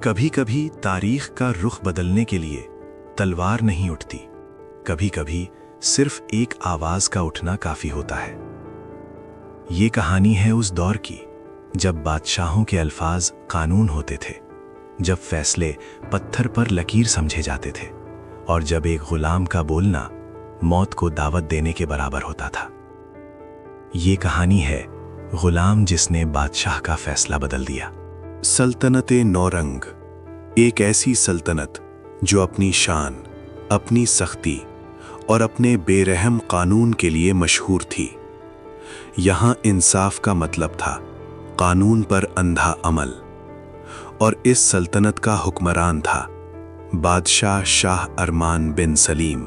کبھی کبھی تاریخ کا رخ بدلنے کے لیے تلوار نہیں اٹھتی، کبھی کبھی صرف ایک آواز کا اٹھنا کافی ہوتا ہے۔ یہ کہانی ہے اس دور کی جب بادشاہوں کے الفاظ قانون ہوتے تھے، جب فیصلے پتھر پر لکیر سمجھے جاتے تھے، اور جب ایک غلام کا بولنا موت کو دعوت دینے کے برابر ہوتا تھا۔ یہ کہانی ہے غلام جس نے بادشاہ کا فیصلہ بدل دیا۔ سلطنت نورنگ، ایک ایسی سلطنت جو اپنی شان، اپنی سختی اور اپنے بے رحم قانون کے لیے مشہور تھی۔ یہاں انصاف کا مطلب تھا قانون پر اندھا عمل، اور اس سلطنت کا حکمران تھا بادشاہ شاہ ارمان بن سلیم۔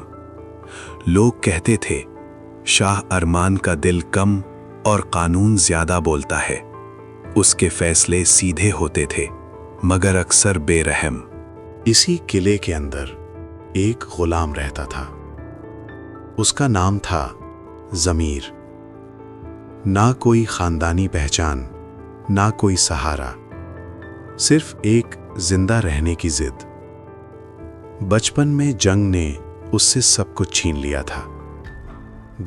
لوگ کہتے تھے شاہ ارمان کا دل کم اور قانون زیادہ بولتا ہے۔ اس کے فیصلے سیدھے ہوتے تھے مگر اکثر بے رحم۔ اسی قلعے کے اندر ایک غلام رہتا تھا۔ اس کا نام تھا ضمیر۔ نہ کوئی خاندانی پہچان، نہ کوئی سہارا، صرف ایک زندہ رہنے کی ضد۔ بچپن میں جنگ نے اس سے سب کچھ چھین لیا تھا،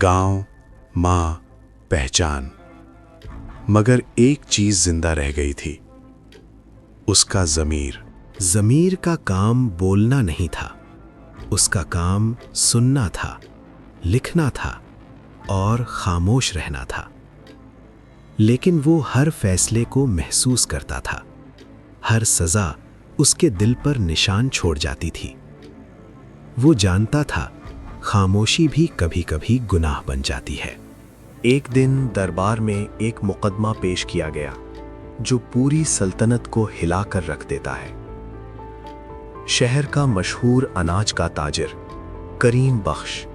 گاؤں، ماں، پہچان، مگر ایک چیز زندہ رہ گئی تھی، اس کا ضمیر۔ ضمیر کا کام بولنا نہیں تھا، اس کا کام سننا تھا، لکھنا تھا اور خاموش رہنا تھا۔ لیکن وہ ہر فیصلے کو محسوس کرتا تھا، ہر سزا اس کے دل پر نشان چھوڑ جاتی تھی۔ وہ جانتا تھا خاموشی بھی کبھی کبھی گناہ بن جاتی ہے۔ ایک دن دربار میں ایک مقدمہ پیش کیا گیا جو پوری سلطنت کو ہلا کر رکھ دیتا ہے۔ شہر کا مشہور اناج کا تاجر کریم بخش۔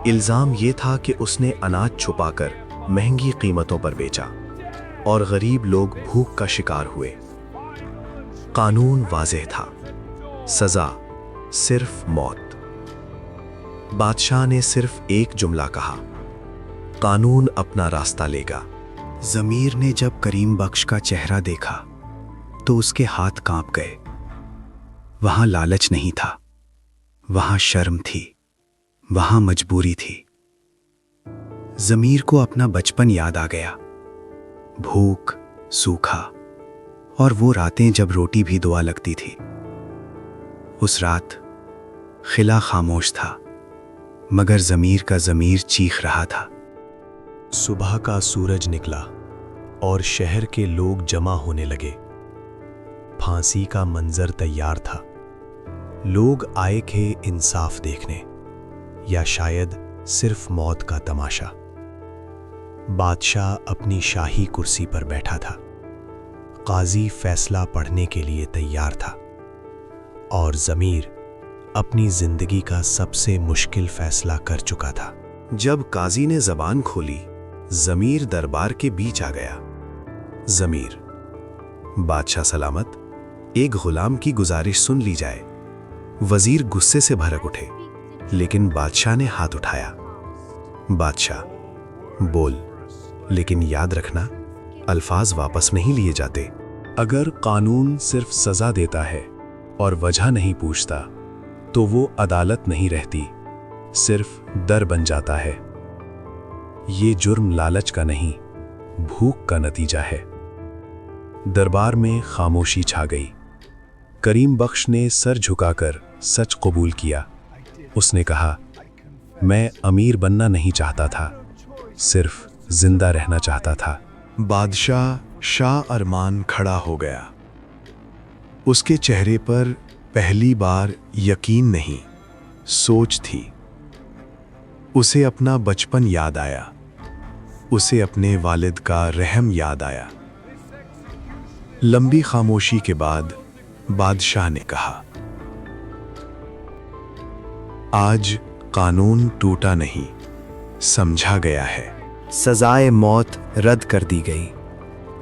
الزام یہ تھا کہ اس نے اناج چھپا کر مہنگی قیمتوں پر بیچا اور غریب لوگ بھوک کا شکار ہوئے۔ قانون واضح تھا، سزا صرف موت۔ بادشاہ نے صرف ایک جملہ کہا، قانون اپنا راستہ لے گا۔ ضمیر نے جب کریم بخش کا چہرہ دیکھا تو اس کے ہاتھ کانپ گئے۔ وہاں لالچ نہیں تھا، وہاں شرم تھی، وہاں مجبوری تھی۔ ضمیر کو اپنا بچپن یاد آ گیا، بھوک، سوکھا، اور وہ راتیں جب روٹی بھی دعا لگتی تھی۔ اس رات قلعہ خاموش تھا، مگر ضمیر کا ضمیر چیخ رہا تھا۔ صبح کا سورج نکلا اور شہر کے لوگ جمع ہونے لگے۔ پھانسی کا منظر تیار تھا۔ لوگ آئے تھے انصاف دیکھنے، یا شاید صرف موت کا تماشا۔ بادشاہ اپنی شاہی کرسی پر بیٹھا تھا، قاضی فیصلہ پڑھنے کے لیے تیار تھا، اور ضمیر اپنی زندگی کا سب سے مشکل فیصلہ کر چکا تھا۔ جب قاضی نے زبان کھولی، ضمیر دربار کے بیچ آ گیا۔ ضمیر: بادشاہ سلامت، ایک غلام کی گزارش سن لی جائے۔ وزیر غصے سے بھڑک اٹھے، لیکن بادشاہ نے ہاتھ اٹھایا۔ بادشاہ: بول، لیکن یاد رکھنا الفاظ واپس نہیں لیے جاتے۔ اگر قانون صرف سزا دیتا ہے اور وجہ نہیں پوچھتا تو وہ عدالت نہیں رہتی، صرف ڈر بن جاتا ہے۔ یہ جرم لالچ کا نہیں، بھوک کا نتیجہ ہے۔ دربار میں خاموشی چھا گئی۔ کریم بخش نے سر جھکا کر سچ قبول کیا۔ اس نے کہا، میں امیر بننا نہیں چاہتا تھا، صرف زندہ رہنا چاہتا تھا۔ بادشاہ شاہ ارمان کھڑا ہو گیا۔ اس کے چہرے پر پہلی بار یقین نہیں، سوچ تھی۔ اسے اپنا بچپن یاد آیا، اسے اپنے والد کا رحم یاد آیا۔ لمبی خاموشی کے بعد بادشاہ نے کہا، آج قانون ٹوٹا نہیں، سمجھا گیا ہے۔ سزائے موت رد کر دی گئی،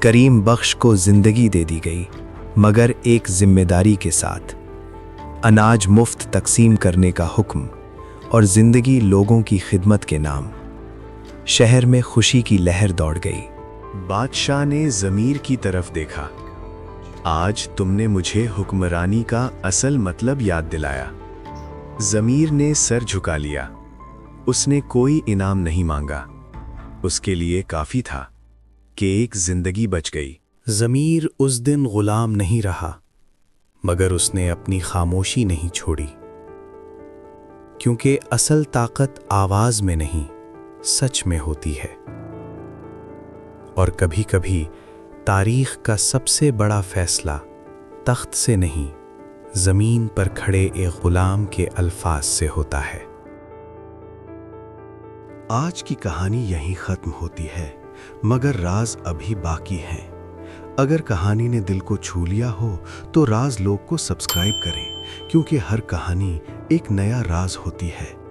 کریم بخش کو زندگی دے دی گئی، مگر ایک ذمہ داری کے ساتھ۔ اناج مفت تقسیم کرنے کا حکم اور زندگی لوگوں کی خدمت کے نام۔ شہر میں خوشی کی لہر دوڑ گئی۔ بادشاہ نے ضمیر کی طرف دیکھا۔ آج تم نے مجھے حکمرانی کا اصل مطلب یاد دلایا۔ ضمیر نے سر جھکا لیا۔ اس نے کوئی انعام نہیں مانگا، اس کے لیے کافی تھا کہ ایک زندگی بچ گئی۔ ضمیر اس دن غلام نہیں رہا، مگر اس نے اپنی خاموشی نہیں چھوڑی، کیونکہ اصل طاقت آواز میں نہیں، سچ میں ہوتی ہے۔ اور کبھی کبھی تاریخ کا سب سے بڑا فیصلہ تخت سے نہیں، زمین پر کھڑے ایک غلام کے الفاظ سے ہوتا ہے۔ آج کی کہانی یہیں ختم ہوتی ہے، مگر راز ابھی باقی ہیں۔ اگر کہانی نے دل کو چھو لیا ہو تو راز لوگ کو سبسکرائب کریں، کیونکہ ہر کہانی ایک نیا راز ہوتی ہے۔